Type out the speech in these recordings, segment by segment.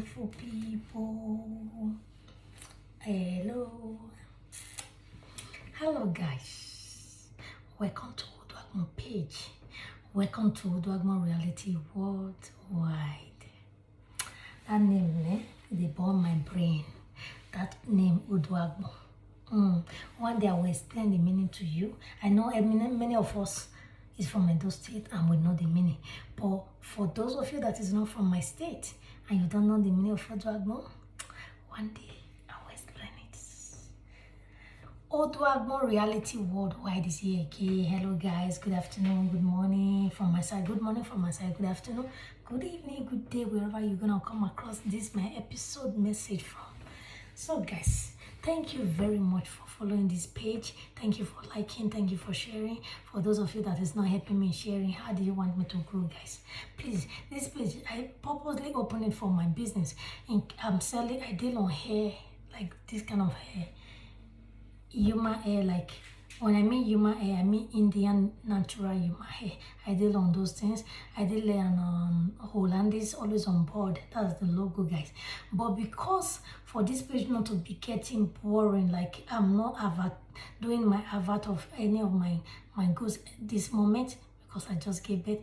beautiful people. Hello guys, welcome to Oduagmo page. Welcome to Oduagmo Reality Worldwide. That name, they born my brain. That name, Oduagmo. One day I will explain the meaning to you. I know many of us is from Edo State and we know the meaning. But for those of you that is not from my state and you don't know the meaning of Oduagmo, one day I will explain it. Oduagmo Reality Worldwide is here again. Hello guys, good afternoon, good morning from my side. Good morning from my side, good afternoon, good evening, good day, wherever you're gonna come across this my episode message from. So guys, thank you very much for following this page. Thank you for liking, thank you for sharing. For those of you that is not helping me sharing, how do you want me to grow, guys? Please, this page I purposely opened it for my business. And I deal on hair, like this kind of hair, human hair. Like when I mean human hair, I mean Indian natural human hair. I deal on those things. I deal on Hollandis, always on board. That's the logo, guys. But because for this page not to be getting boring, like I'm not doing my advert of any of my goods this moment, because I just gave birth.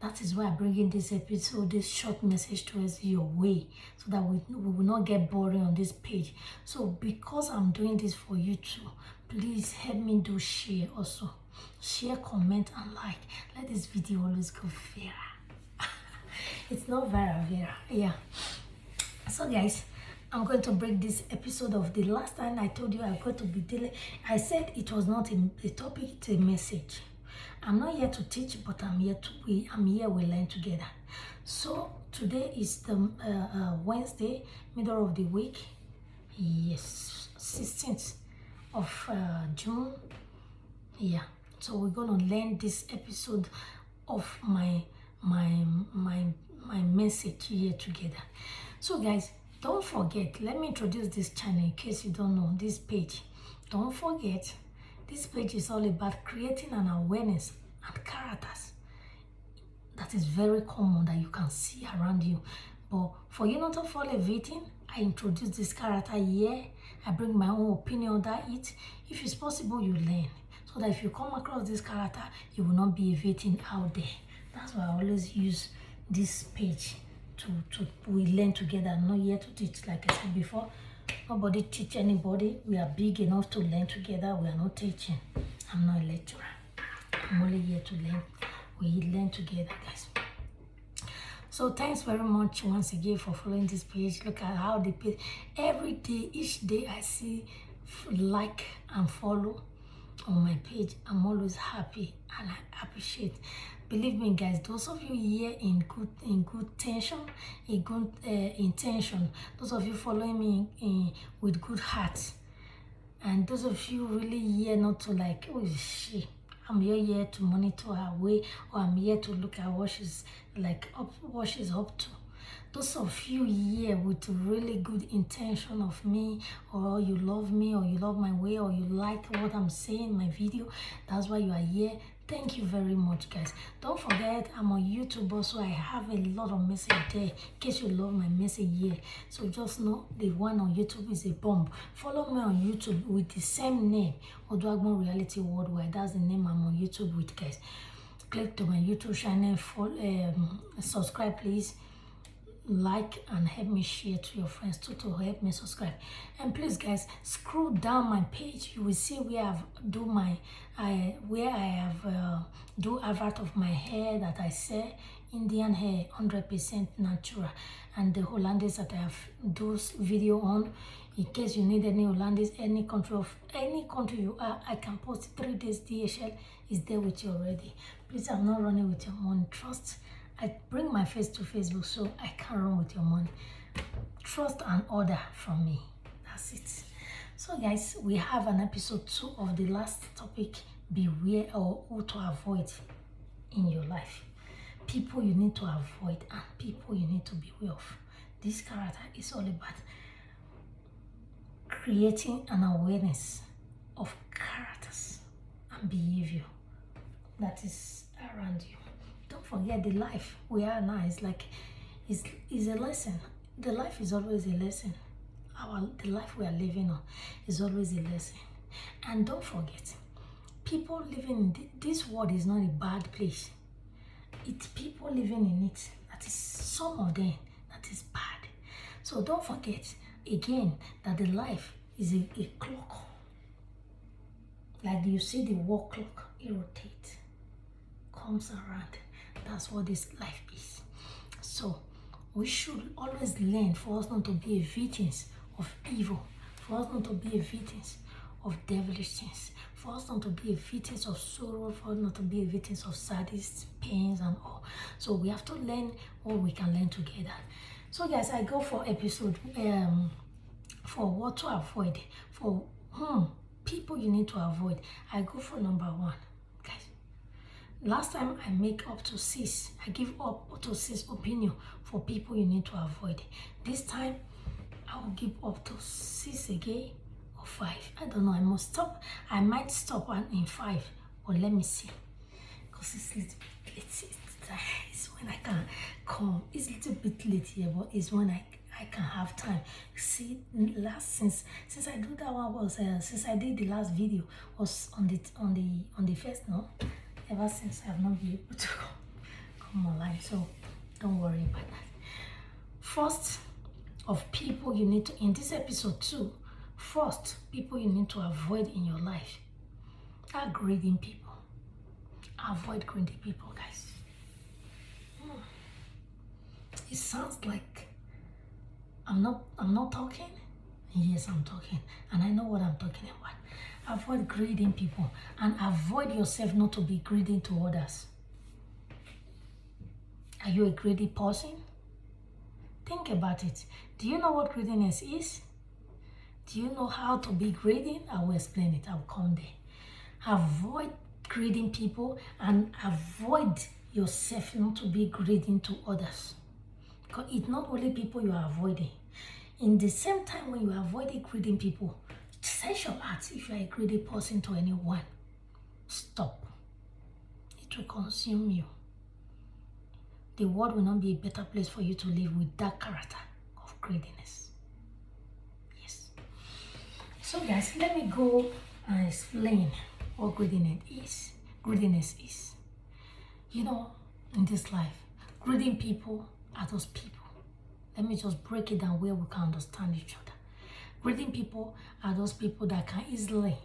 That is why I bring in this episode, this short message towards your way, so that we will not get boring on this page. So because I'm doing this for you too, please help me do share also. Share, comment, and like. Let this video always go viral. It's not viral, yeah. So guys, I'm going to break this episode of the last time I told you I'm going to be dealing. I said it was not a topic, it's a message. I'm not here to teach, but I'm here we learn together. So today is the Wednesday, middle of the week. Yes, 16th of June. Yeah. So we're gonna learn this episode of my message here together. So guys, don't forget, let me introduce this channel in case you don't know this page. Don't forget, this page is all about creating an awareness and characters that is very common that you can see around you. But for you not to fall a victim, I introduce this character here. I bring my own opinion on it. If it's possible, you learn. So that if you come across this character, you will not be a victim out there. That's why I always use this page we learn together. I'm not here to teach, like I said before. Nobody teach anybody. We are big enough to learn together. We are not teaching. I'm not a lecturer. I'm only here to learn. We learn together, guys. So thanks very much once again for following this page. Look at how the page, every day, each day I see like and follow on my page. I'm always happy and I appreciate. Believe me, guys, those of you here in good intention, those of you following me with good heart, and those of you really here not to like, oh shit, I'm here to monitor her way, or I'm here to look at what she's like what she's up to. Those of you here with really good intention of me, or you love me, or you love my way, or you like what I'm saying, my video, that's why you are here. Thank you very much, guys. Don't forget, I'm on YouTube also. I have a lot of message there in case you love my message here. So just know the one on YouTube is a bomb. Follow me on YouTube with the same name, Oduagmo Reality Worldwide. That's the name I'm on YouTube with, guys. Click to my YouTube channel, subscribe please, like and help me share to your friends too to help me subscribe. And please guys, scroll down my page, you will see where I have do advert of my hair that I sell, Indian hair, 100% natural, and the Hollandis that I have those video on. In case you need any Hollandis, any country you are, I can post 3 days DHL is there with you already. Please, I'm not running with your money. Trust, I bring my face to Facebook, so I can't run with your money. Trust and order from me. That's it. So guys, we have an episode 2 of the last topic, beware or who to avoid in your life. People you need to avoid and people you need to beware of. This character is all about creating an awareness of characters and behavior that is around you. Don't forget the life we are now is like is a lesson. the life is always a lesson. The life we are living on is always a lesson. And don't forget, people living in this world is not a bad place. It's people living in it that is, some of them, that is bad. So don't forget again that the life is a clock. Like you see the wall clock, it rotates, comes around. That's what this life is. So we should always learn for us not to be a victims of evil, for us not to be a victims of devilish things, for us not to be a victims of sorrow, for us not to be a victims of sadness, pains and all. So we have to learn what we can learn together. So guys, I go for episode for what to avoid, for people you need to avoid. I go for number 1. Guys, last time I make up to 6. I give up to 6 opinion for people you need to avoid. This time I will give up to 6 again or 5. I don't know. I must stop. I might stop in 5, but let me see. Because it's a little bit late. It's when I can come. It's a little bit late here, but it's when I can have time. See, since I do that one was since I did the last video was on the first, no. Ever since I have not been able to come online, so don't worry about that. First of people you need to, in this episode 2, first people you need to avoid in your life are greedy people. Avoid greedy people, guys. It sounds like I'm not talking. Yes, I'm talking, and I know what I'm talking about. Avoid greedy people, and avoid yourself not to be greedy to others. Are you a greedy person? Think about it. Do you know what greediness is? Do you know how to be greedy? I will explain it. I'll come there. Avoid greedy people and avoid yourself not to be greedy to others. Because it's not only people you are avoiding. In the same time when you are avoiding greedy people, set your heart if you are a greedy person to anyone. Stop. It will consume you. The world will not be a better place for you to live with that character of greediness. Yes. So guys, let me go and explain what greediness is. Greediness is. You know, in this life, greedy people are those people. Let me just break it down where we can understand each other. Greedy people are those people that can easily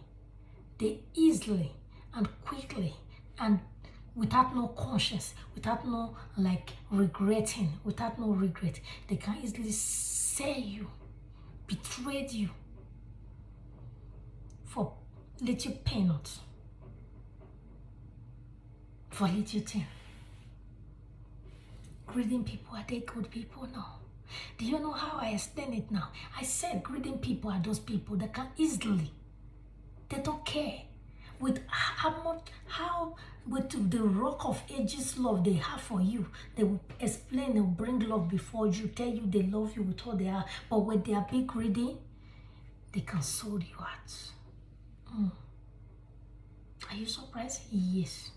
and quickly and without no conscience, without no regretting, without no regret, they can easily sell you, betray you for little peanuts, for little thing. Greedy people, are they good people? No. Do you know how I explain it now? I said greedy people are those people that can easily, they don't care with with the rock of ages love they have for you. They will explain and bring love before you, tell you they love you with all they are. But when they are big greedy, they can sold you out. Are you surprised? Yes.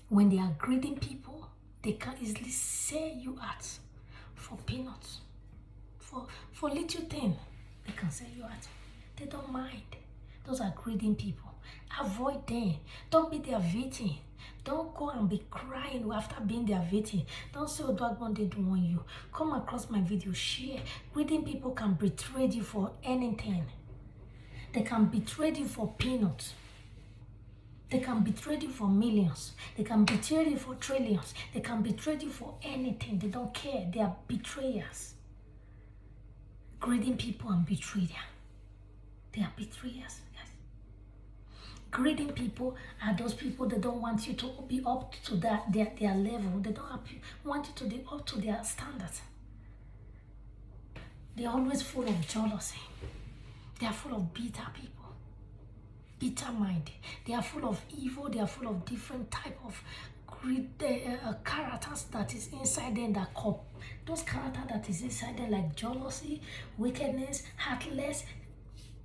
When they are greedy people, they can easily sell you out for peanuts, for little thing. They can sell you out. They don't mind. Those are greedy people. Avoid them. Don't be their victim. Don't go and be crying after being their victim. Don't say, oh, Dwagbon didn't want you. Come across my video, share. Greedy people can betray you for anything. They can betray you for peanuts. They can betray you for millions. They can betray you for trillions. They can betray you for anything. They don't care. They are betrayers. Greedy people and betrayers. They are betrayers. Yes. Greedy people are those people that don't want you to be up to their level. They don't want you to be up to their standards. They are always full of jealousy. They are full of bitter people. Bitter mind. They are full of evil. They are full of different type of characters that is inside them that those characters that is inside them, like jealousy, wickedness, heartless,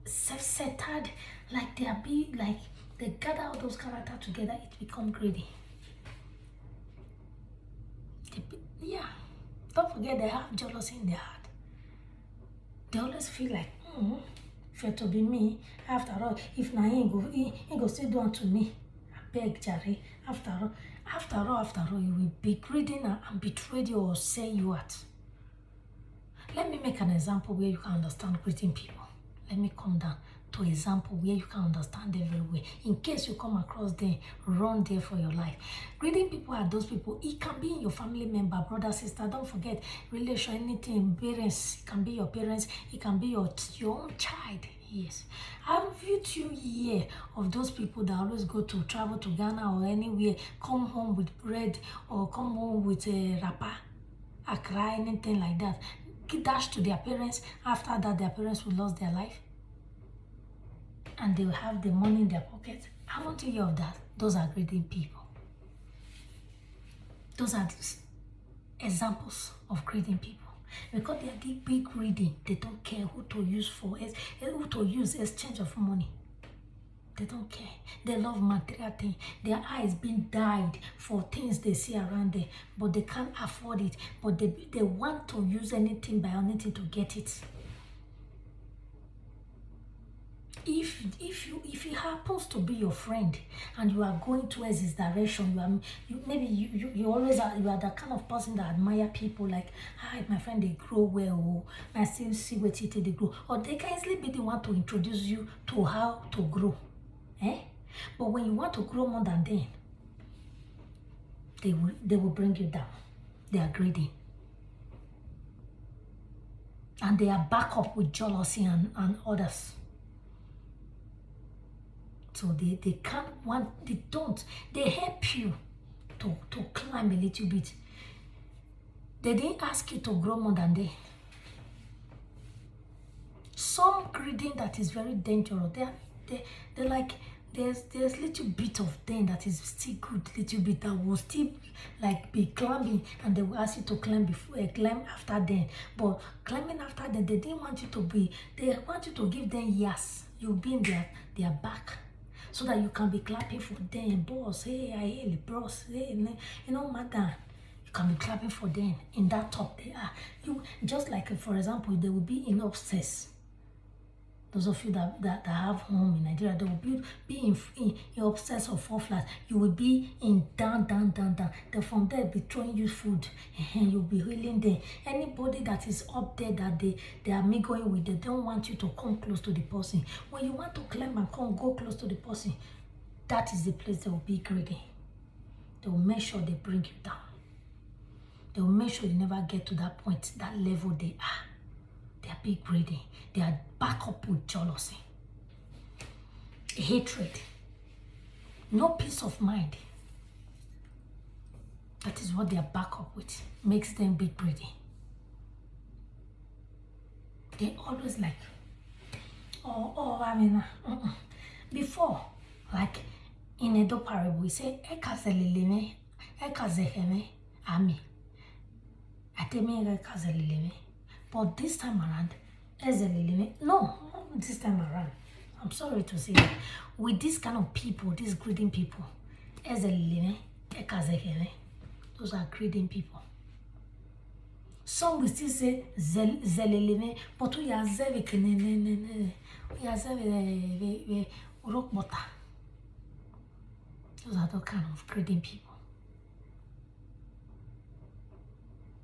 self-centered, like they gather all those characters together, it become greedy. Don't forget they have jealousy in their heart. They always feel like, if you're to be me, after all, if na he go still do unto me. I beg Jerry. After all, you will be greedy and betray you or sell you out. Let me make an example where you can understand greeting people. Let me come down to example where you can understand them very well. In case you come across them, run there for your life. Greeting people are those people. It can be your family member, brother, sister. Don't forget relation, anything. Parents, it can be your parents. It can be your own child. Yes. Have you two here of those people that always go to travel to Ghana or anywhere, come home with bread or come home with a wrapper, Accra, anything like that? Dash to their parents. After that, their parents will lose their life and they will have the money in their pocket. I want to hear of that. Those are greeting people. Those are examples of greeting people. Because they are the big greedy, they don't care who to use exchange of money. They don't care. They love material things. Their eyes being dyed for things they see around them, but they can't afford it. But they want to use anything by anything to get it. If it happens to be your friend and you are going towards his direction, you always are the kind of person that admire people like, hi, my friend, they grow well, or I still see what they grow, or they can easily be the one to introduce you to how to grow. But when you want to grow more than them, they will bring you down. They are greedy. And they are back up with jealousy and others. So they help you to climb a little bit. They didn't ask you to grow more than they. Some greeting that is very dangerous. They're like, there's little bit of them that is still good, little bit that will still like be climbing, and they will ask you to climb after them. But climbing after them, they didn't want you to be. They want you to give them yes. You'll be in their back, so that you can be clapping for them, boss. Hey, I hail boss. Hey, madam. You can be clapping for them. In that top they are. You just like, for example, they will be in upstairs. Those of you that have home in Nigeria, they will be in upstairs or 4 flats. You will be in down. Then from there, be throwing you food. And you'll be healing there. Anybody that is up there that they are mingling with, they don't want you to come close to the person. When you want to climb and go close to the person, that is the place they will be greedy. They will make sure they bring you down. They will make sure you never get to that point, that level they are. They are big greedy. They are back up with jealousy, hatred, no peace of mind. That is what they are back up with. Makes them big greedy. They always like, before, like in Edo parable, we say, Ekazelileme, Ekazeheme, Ami. Ateme Ekazelileme. But this time around, no, this time around, I'm sorry to say that, with this kind of people, these greeting people, those are greeting people. Some will still say zeleleme, but we are rock butter. Those are the kind of greeting people.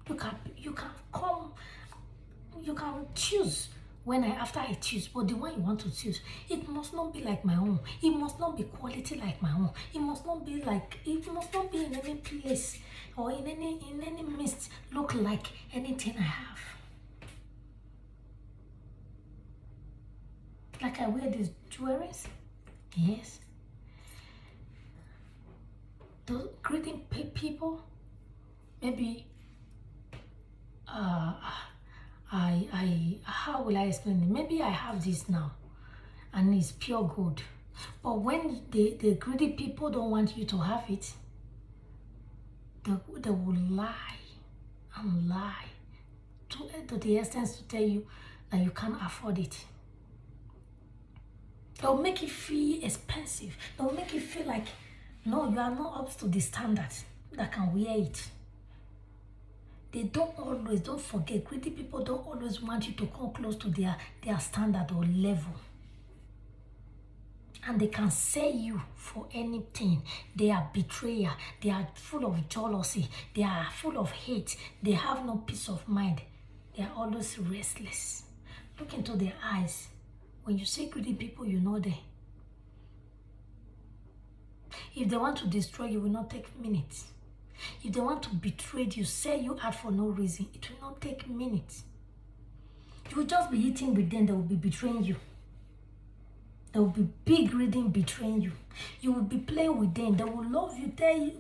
You can come. You can choose after I choose, but the one you want to choose, it must not be like my own. It must not be quality like my own. It must not be in any place or in any midst look like anything I have. Like I wear these jewelries, yes. Those greeting people, maybe how will I explain it? Maybe I have this now and it's pure gold. But when the greedy people don't want you to have it, they will lie and lie to the extent to tell you that you can't afford it. They'll make it feel expensive. They'll make it feel like, no, you are not up to the standards that can wear it. don't forget, greedy people don't always want you to come close to their standard or level. And they can sell you for anything. They are betrayer. They are full of jealousy. They are full of hate. They have no peace of mind. They are always restless. Look into their eyes. When you see greedy people, you know them. If they want to destroy you, it will not take minutes. If they want to betray you, sell you out for no reason, it will not take minutes. You will just be eating with them, they will be betraying you. There will be big reading betraying you. You will be playing with them. They will love you. They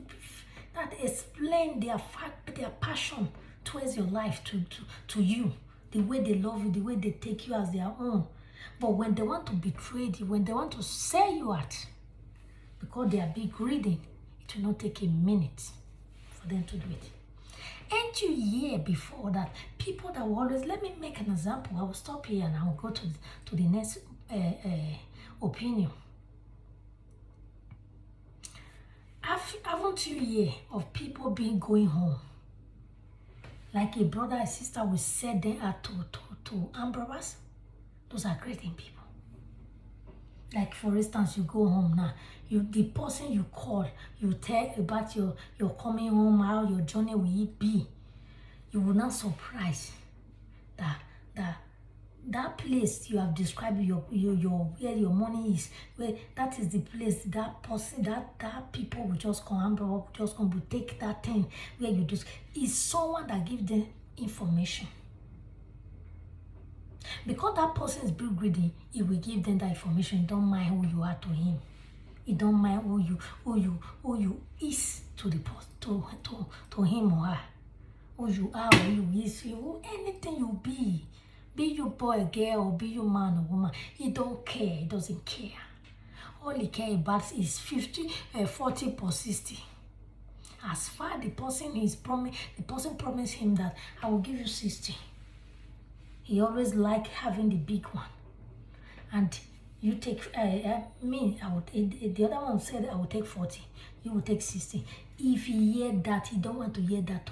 that explain their passion towards your life to you. The way they love you, the way they take you as their own. But when they want to betray you, when they want to sell you out, because they are big reading, it will not take a minute for them to do it. Ain't you hear before that people that will always, let me make an example. I will stop here and I will go to the next opinion. Haven't you heard of people going home? Like a brother and sister will set them out to armed robbers? Those are great people. Like for instance, you go home now, the person you call, you tell about your coming home, how your journey will be. You will not surprise that place you have described your where your money is, where that is the place that person that people will just come and just come to take that thing where you do is someone that gives them information. Because that person is very greedy, he will give them that information. He don't mind who you are to him. He don't mind who you is to the to him or her. Who you are, who you is, anything you be you boy, girl, or be you man or woman, he don't care. He doesn't care. All he cares about is 40 per 60. As far the person promised him that I will give you 60. He always like having the big one. And you take the other one said I will take 40. You will take 60. If he hear that, he don't want to hear that.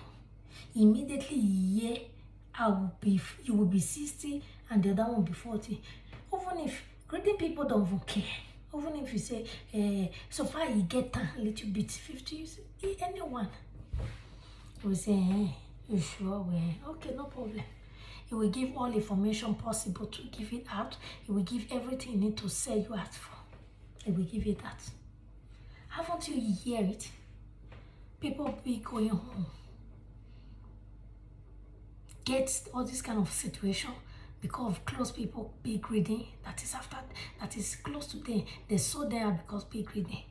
Immediately he hear you will be 60 and the other one will be 40. Even if greedy people don't even care. Even if you say, so far you get a little bit, 50, anyone will say, you sure? Well, okay, no problem. He will give all information possible to give it out. He will give everything you need to sell you out for. He will give you that. Haven't you hear it? People be going home. Get all this kind of situation because of close people be greedy. That is close to them. They saw them because be greedy.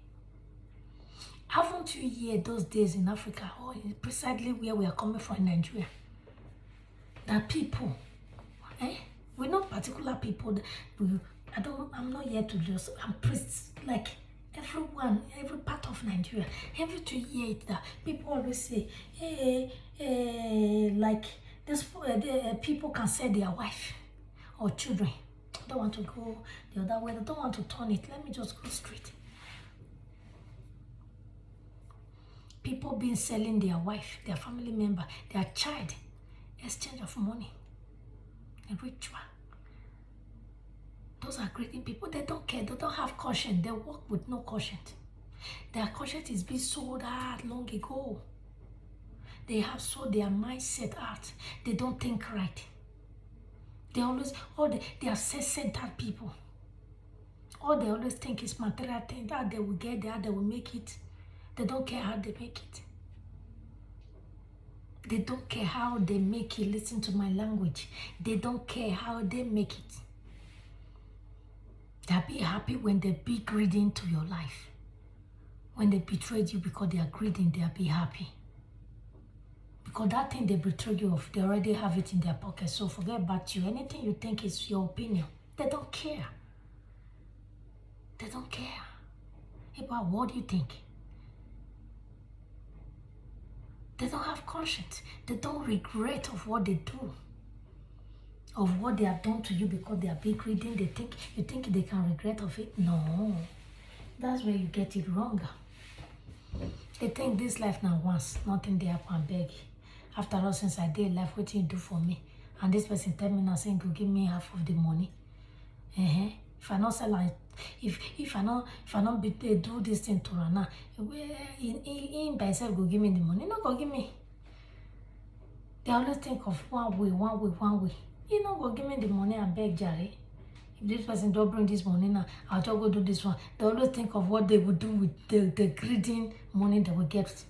Haven't you heard those days in Africa or precisely where we are coming from in Nigeria? That people, we're not particular people. I'm not here to just, I'm priests, like everyone, every part of Nigeria, every 2 years that people always say, like this, people can sell their wife or children. I don't want to go the other way. I don't want to turn it. Let me just go straight. People been selling their wife, their family member, their child, exchange of money, a ritual. Those are greedy people. They don't care. They don't have conscience. They work with no conscience. Their conscience is being sold out long ago. They have sold their mindset out. They don't think right. They always, they are self-centered people. All they always think is material things, that they will get there, they will make it. They don't care how they make it. They don't care how they make it. Listen to my language. They don't care how they make it. They'll be happy when they be greedy into your life. When they betrayed you because they are greedy, they'll be happy. Because that thing they betrayed you of, they already have it in their pocket. So forget about you. Anything you think is your opinion. They don't care. They don't care about what you think. They don't have conscience. They don't regret of what they do, of what they have done to you because they are big reading. You think they can regret of it? No, that's where you get it wrong. They think this life now once, nothing they happen beg. After all, since I did life, what you do for me? And this person tell me now saying go give me half of the money. If I not sell am, if I not be do this thing to Rana, he by himself go give me the money. No go give me. They always think of one way. He no go give me the money and beg Jerry. If this person don't bring this money now, I'll just go do this one. They always think of what they would do with the greedy money they will get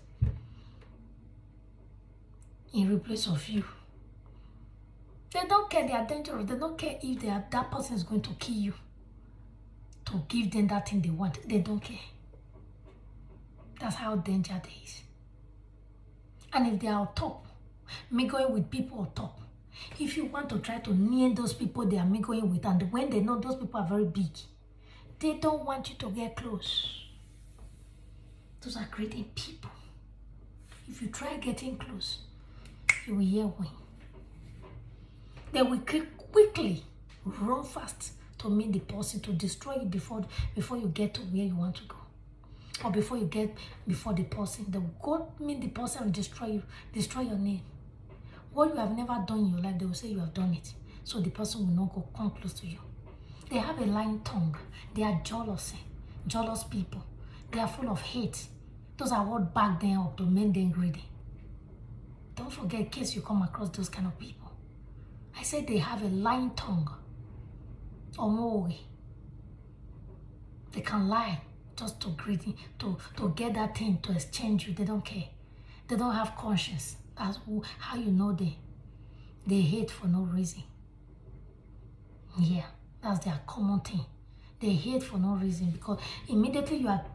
in replace of you. They don't care, they are dangerous. They don't care if that person is going to kill you. To give them that thing they want. They don't care. That's how dangerous they is. And if they are on top, mingling with people on top, if you want to try to near those people they are mingling with, and when they know those people are very big, they don't want you to get close. Those are greedy people. If you try getting close, you will hear win. They will quickly run fast to meet the person, to destroy you before you get to where you want to go. Or before you get before the person. They will go meet the person and destroy your name. What you have never done in your life, they will say you have done it. So the person will not come close to you. They have a lying tongue. They are jealous people. They are full of hate. Those are what back them up to make them greedy. Don't forget, in case you come across those kind of people. I said they have a lying tongue. Or more way. They can lie just to greedy, to get that thing, to exchange you. They don't care. They don't have conscience. That's how you know they hate for no reason. Yeah, that's their common thing. They hate for no reason, because immediately you are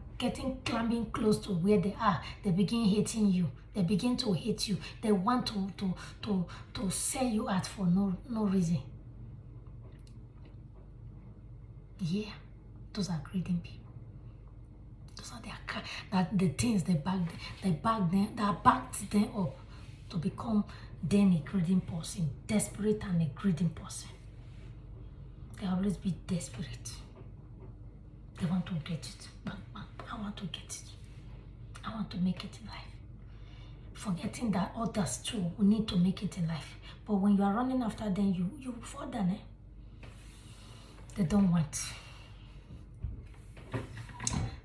climbing close to where they are, they begin hating you. They begin to hate you. They want to sell you out for no reason. Yeah, those are greedy people. Those are the things they backed them up to become then a greedy person, desperate and a greedy person. They always be desperate. They want to get it. Bang, bang. I want to get it. I want to make it in life. Forgetting that others too will need to make it in life. But when you are running after them, you fall down. They don't want.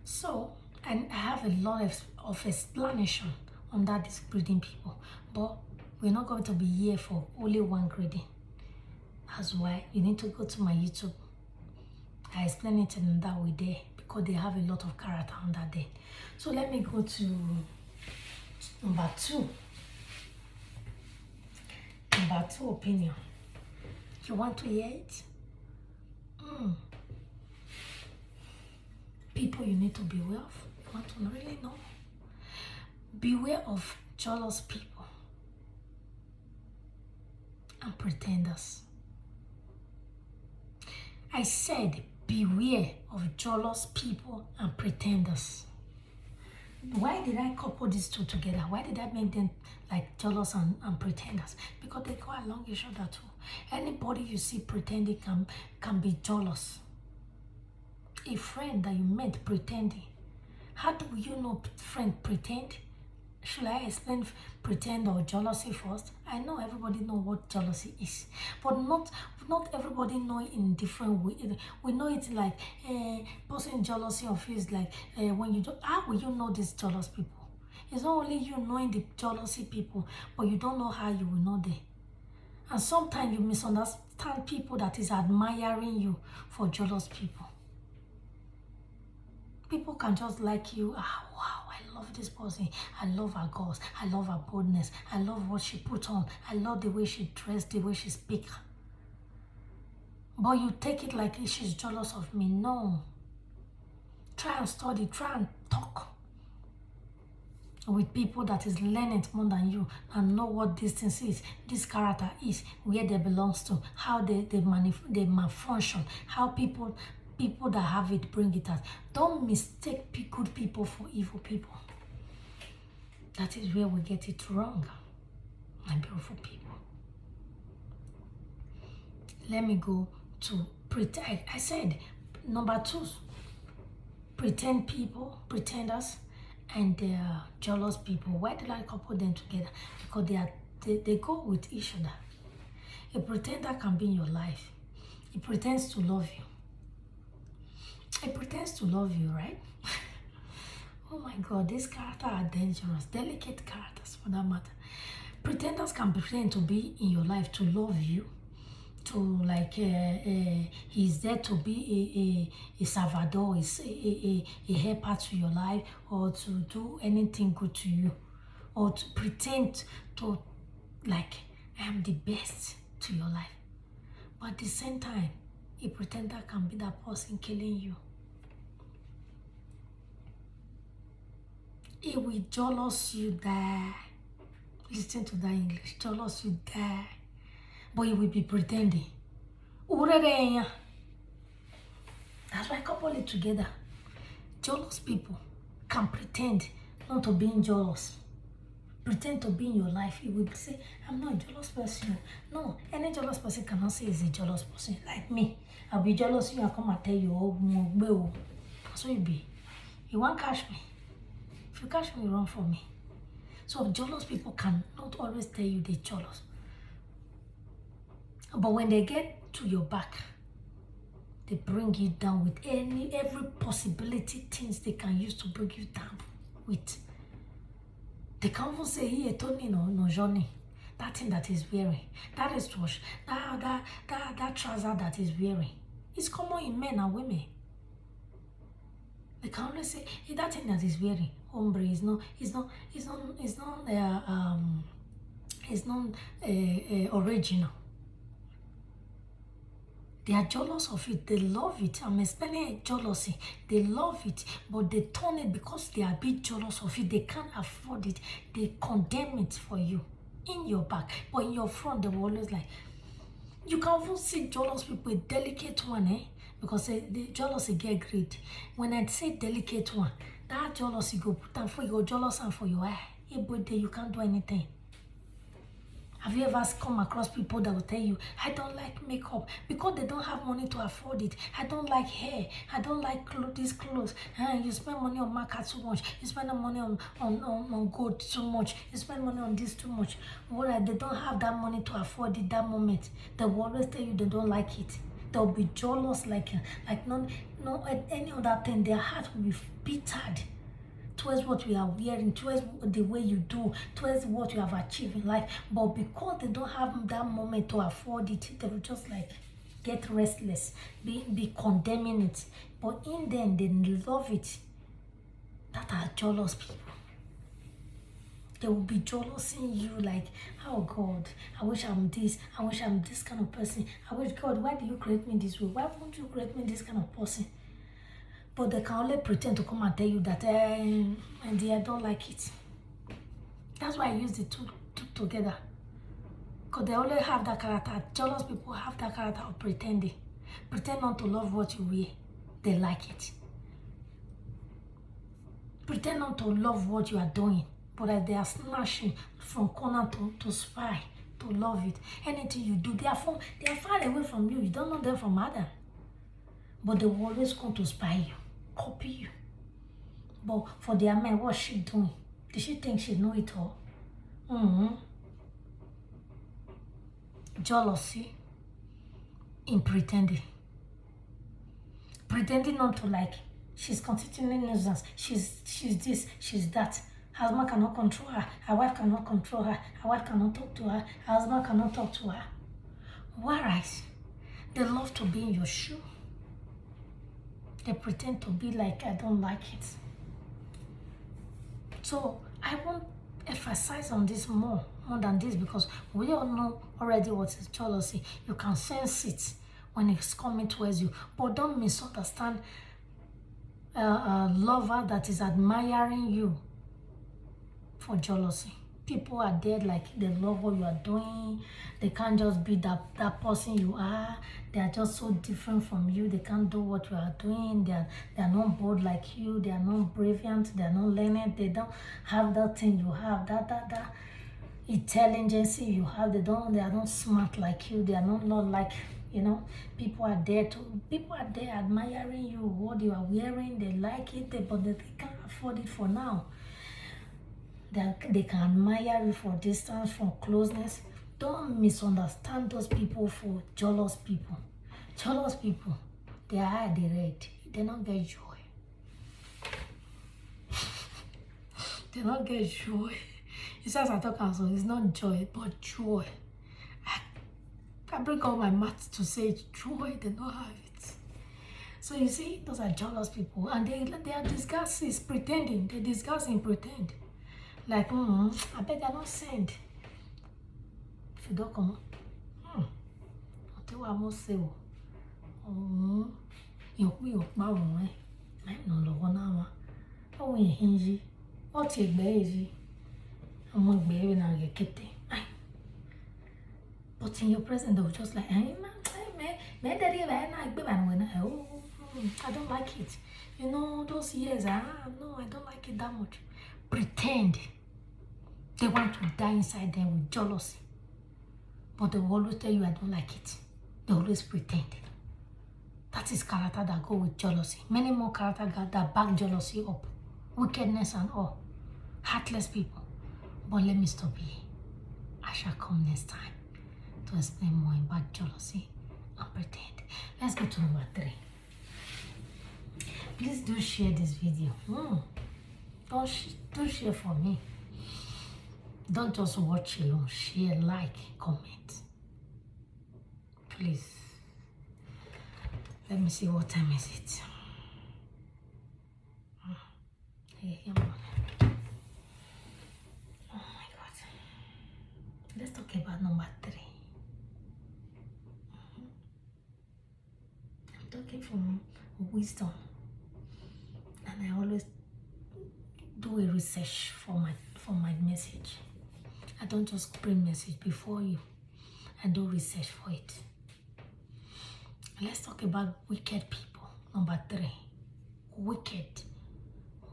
So, and I have a lot of explanation on that these greedy people. But we're not going to be here for only one greedy. That's why you need to go to my YouTube. I explain it in that way there, because they have a lot of character on that day. So let me go to number 2. Number 2 opinion. You want to hear it? People you need to beware of. You want to really know? Beware of jealous people and pretenders. I said beware of jealous people and pretenders. Why did I couple these two together? Why did I make them like jealous and pretenders? Because they go along each other too. Anybody you see pretending can be jealous. A friend that you met pretending. How do you know friend pretend? Should I explain pretend or jealousy first? I know everybody know what jealousy is, but not everybody know it in different way. We know it like person jealousy of is like when you do. How will you know these jealous people? It's not only you knowing the jealousy people, but you don't know how you will know them. And sometimes you misunderstand people that is admiring you for jealous people. People can just like you. Ah, wow, I love this person. I love her guts. I love her boldness. I love what she put on. I love the way she dressed, the way she speaks. But you take it like she's jealous of me. No. Try and study. Try and talk with people that is learning more than you and know what this thing is, this character is, where they belongs to, how they malfunction, how people that have it bring it out. Don't mistake good people for evil people. That is where we get it wrong, my beautiful people. Let me go to pretend. I said number 2, pretenders, and jealous people. Why did I couple them together? Because they go with each other. A pretender can be in your life. He pretends to love you. He pretends to love you, right? Oh my God, these characters are dangerous, delicate characters for that matter. Pretenders can pretend to be in your life, to love you, to like he's there to be a salvador, is a helper to your life, or to do anything good to you, or to pretend to like I am the best to your life. But at the same time, a pretender can be that person killing you. He will jealous you die. Listen to that English. Jealous you die. But he will be pretending. That's why I couple it together. Jealous people can pretend not to be jealous. Pretend to be in your life. He will say, I'm not a jealous person. No, any jealous person cannot say he's a jealous person. Like me, I'll be jealous. You will come and tell you, oh, that's what you be. You won't catch me. If you catch me, you run from me. So jealous people can not always tell you they're jealous. But when they get to your back, they bring you down with every possibility things they can use to bring you down with. They can even say, hey, Tony, no, Johnny, that thing that he's wearing, that wristwatch, that trouser that he's wearing, it's common in men and women. They can only say, hey, that thing that he's wearing, hombre, is not original. They are jealous of it. They love it. I'm explaining jealousy. They love it, but they turn it because they are a bit jealous of it. They can't afford it. They condemn it for you in your back, but in your front, they will always like. You can even see jealous people, a delicate one, because the jealousy get great. When I say delicate one, that jealousy go put down for your jealous and for your eye. Every day you can't do anything. Have you ever come across people that will tell you, I don't like makeup because they don't have money to afford it. I don't like hair. I don't like these clothes. You spend money on makeup too much. You spend money on gold too much. You spend money on this too much. Well, they don't have that money to afford it that moment. They will always tell you they don't like it. They'll be jealous like no any other thing. Their heart will be bittered towards what we are wearing, towards the way you do, towards what you have achieved in life. But because they don't have that moment to afford it, they will just like get restless, be condemning it. But in them, they love it. That are jealous people. They will be jealous in you like, oh God, I wish I'm this. I wish I'm this kind of person. I wish, God, why do you create me this way? Why won't you create me this kind of person? But they can only pretend to come and tell you that and I don't like it. That's why I use the two together. Because they only have that character. Jealous people have that character of pretending. Pretend not to love what you wear. They like it. Pretend not to love what you are doing. But as they are snatching from corner to spy, to love it. Anything you do, they are far away from you. You don't know them from Adam. But they will always come to spy you, copy you. But for their mind, what's she doing? Did she think she know it all? Jealousy in pretending. Pretending not to like. She's continuing nuisance. She's this, she's that. Her husband cannot control her. Her wife cannot control her. Her wife cannot talk to her. Her husband cannot talk to her. Whereas they love to be in your shoe. They pretend to be like, I don't like it. So I won't emphasize on this more than this because we all know already what is jealousy. You can sense it when it's coming towards you. But don't misunderstand a lover that is admiring you for jealousy. People are there like they love what you are doing. They can't just be that person you are. They are just so different from you. They can't do what you are doing. They are not bold like you. They are not brilliant. They are not learned. They don't have that thing you have. That intelligence you have. They are not smart like you. They are not like, people are there admiring you, what you are wearing. They like it, but they can't afford it for now. that they can admire you for distance, from closeness. Don't misunderstand those people for jealous people. Jealous people, their eye they red. They don't get joy. They don't get joy. It says I talk also, it's not joy, but joy. I bring all my maths to say joy, they don't have it. So you see, those are jealous people, and they are disgusting, pretending. They disgust and pretend. Like, I bet they're not send. If you don't come, I'll tell you what I must say. You my I no longer now. Oh, you hingy. What you baby? I'm not baby now, you kitty. But in your presence, they were just like, hey, man, daddy, I don't like it. You know, those years, no, I don't like it that much. Pretend. They want to die inside them with jealousy. But they will always tell you, I don't like it. They always pretend. That is character that go with jealousy. Many more character that back jealousy up. Wickedness and all. Heartless people. But let me stop here. I shall come next time to explain more about jealousy and pretend. Let's go to number 3. Please do share this video. Don't share for me. Don't just watch alone. Share, like, comment. Please. Let me see what time is it. Oh my God. Let's talk about number 3. I'm talking from wisdom. And I always do a research for my message. I don't just bring message before you. I do research for it. Let's talk about wicked people. Number 3.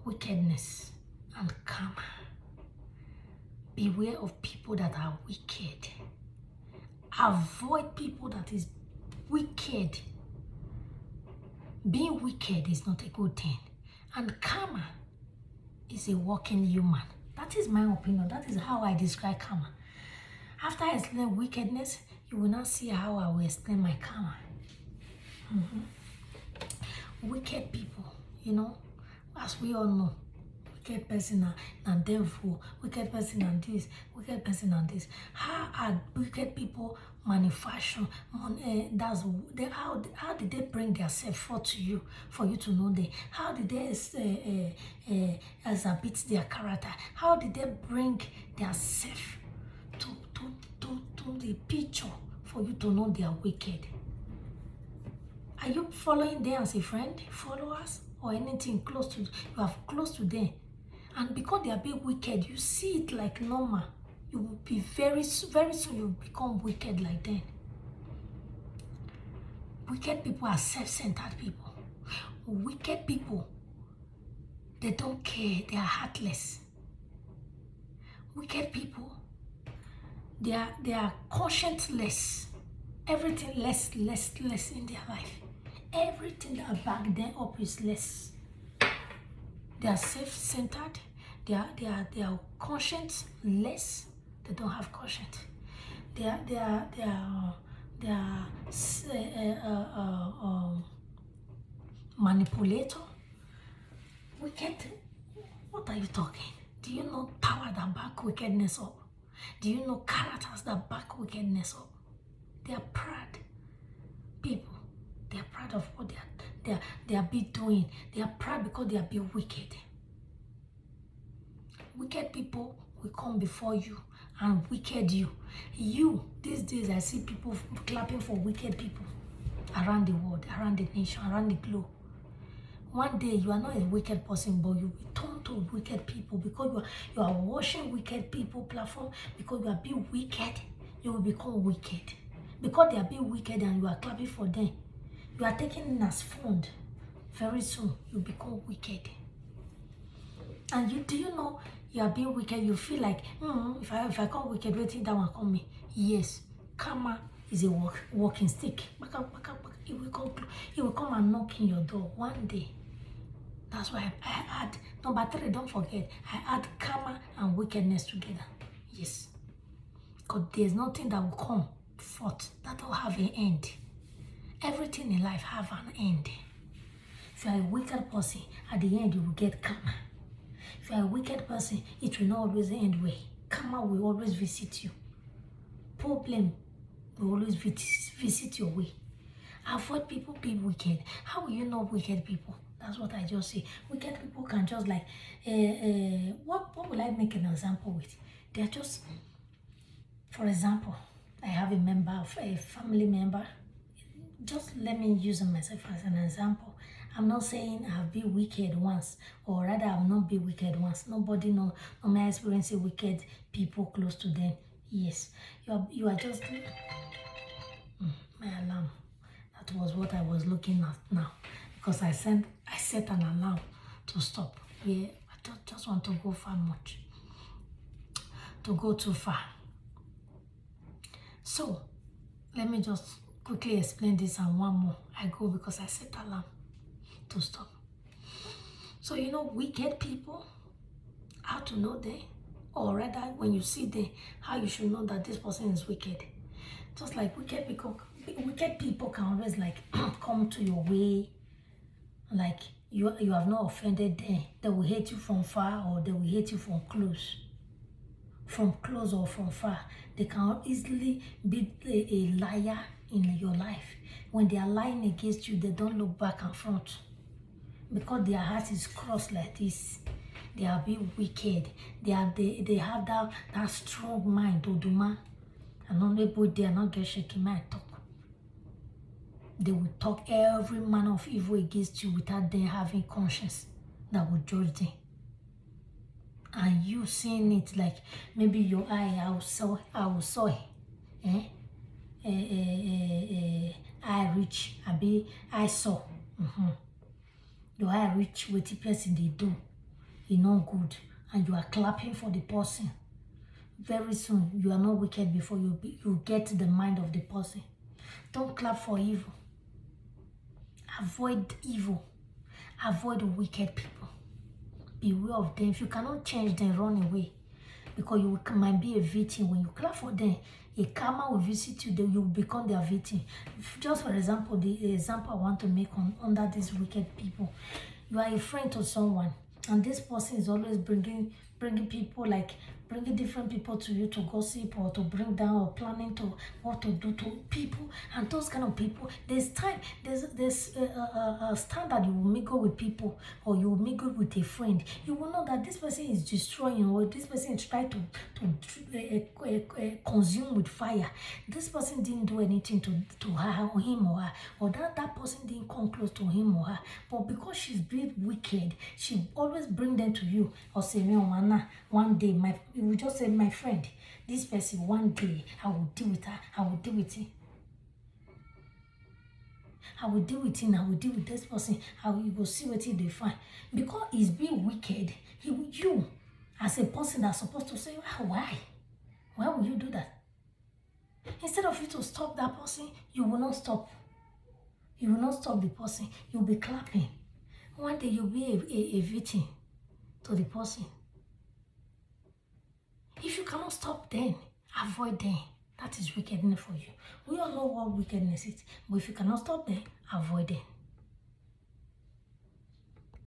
Wickedness and karma. Beware of people that are wicked. Avoid people that is wicked. Being wicked is not a good thing. And karma is a walking human. That is my opinion. That is how I describe karma. After I explain wickedness, you will not see how I will explain my karma. Wicked people, you know, as we all know, wicked person and devil, wicked person and this, wicked person and this. How are wicked people manufacture? How did they bring themselves forth to you for you to know them? How did they exhibit their character? How did they bring themselves to the picture for you to know they are wicked? Are you following them as a friend, followers, or anything close to you? Are close to them, and because they are being wicked, you see it like normal. You will be very soon you become wicked like them. Wicked people are self-centered people. Wicked people, they don't care. They are heartless. Wicked people, they are conscienceless. Everything less in their life. Everything that back them up is less. They are self-centered. They are conscience less. They don't have conscience. They are manipulator. Wicked. What are you talking? Do you know power that back wickedness up? Do you know characters that back wickedness up? They are proud people. They are proud of what they are be doing. They are proud because they are be wicked. Wicked people will come before you and wicked you. These days I see people clapping for wicked people around the world, around the nation, around the globe. One day you are not a wicked person, but you will turn to wicked people because you are watching wicked people platform. Because you are being wicked, you will become wicked. Because they are being wicked and you are clapping for them, you are taking it as fun. Very soon, you become wicked. And do you know you are being wicked? You feel like, if I come wicked, waiting that one come me. Yes, karma is a walking stick. It will come and knock in your door one day. That's why I add number 3. Don't forget, I add karma and wickedness together. Yes, because there's nothing that will come forth that will have an end. Everything in life have an end. If you are a wicked person, at the end you will get karma. If you are a wicked person, it will not always end well. Karma will always visit you. Problem will always visit your way. Avoid people being wicked. How will you know wicked people? That's what I just say. Wicked people can just like, what will I make an example with? They're just, for example, I have a member of a family member. Just let me use myself as an example. I'm not saying I've been wicked once, or rather I've not been wicked once. Nobody know my experience wicked people close to them. Yes, you are just my alarm. That was what I was looking at now, because I set an alarm to stop. Yeah, I don't just want to go far much, to go too far. So let me just quickly explain this and one more. I go because I set alarm to stop. So wicked people, how to know them, or rather when you see them, how you should know that this person is wicked. Just like wicked people can always like come to your way, like you have not offended them. They will hate you from far, or they will hate you from close. From close or from far, they can easily be a liar in your life. When they are lying against you, they don't look back and front, because their heart is crossed like this. They are being wicked. They have that strong mind, Oduma. And only they are not get shaky mind talk. They will talk every manner of evil against you without them having conscience that will judge them. And you seeing it, like maybe your eye, I will saw it. I reach, I saw. Your eye reach what the person they do, not good, and you are clapping for the person. Very soon, you are not wicked before you get the mind of the person. Don't clap for evil. Avoid evil. Avoid wicked people. Beware of them. If you cannot change them, run away, because you might be a victim. When you clap for them, a karma will visit you. You will become their victim. Just for example, the example I want to make under these wicked people. You are a friend to someone, and this person is always bringing people, like bringing different people to you to gossip or to bring down, or planning to what to do to people. And those kind of people, there's a standard. You will mingle with people, or you will mingle with a friend. You will know that this person is destroying, or this person is trying to consume with fire. This person didn't do anything to her or him or her, or that person didn't come close to him or her. But because she's being wicked, she always bring them to you, or say, one day you will just say, my friend, this person, one day I will deal with her, I will deal with it. I will deal with him, I will deal with this person, you will see what they find. Because he's being wicked, you as a person that's supposed to say, why will you do that? Instead of you to stop that person, you will not stop. You will not stop the person. You'll be clapping. One day you'll be a victim to the person. If you cannot stop them, avoid them. That is wickedness for you. We all know what wickedness is. But if you cannot stop them, avoid them.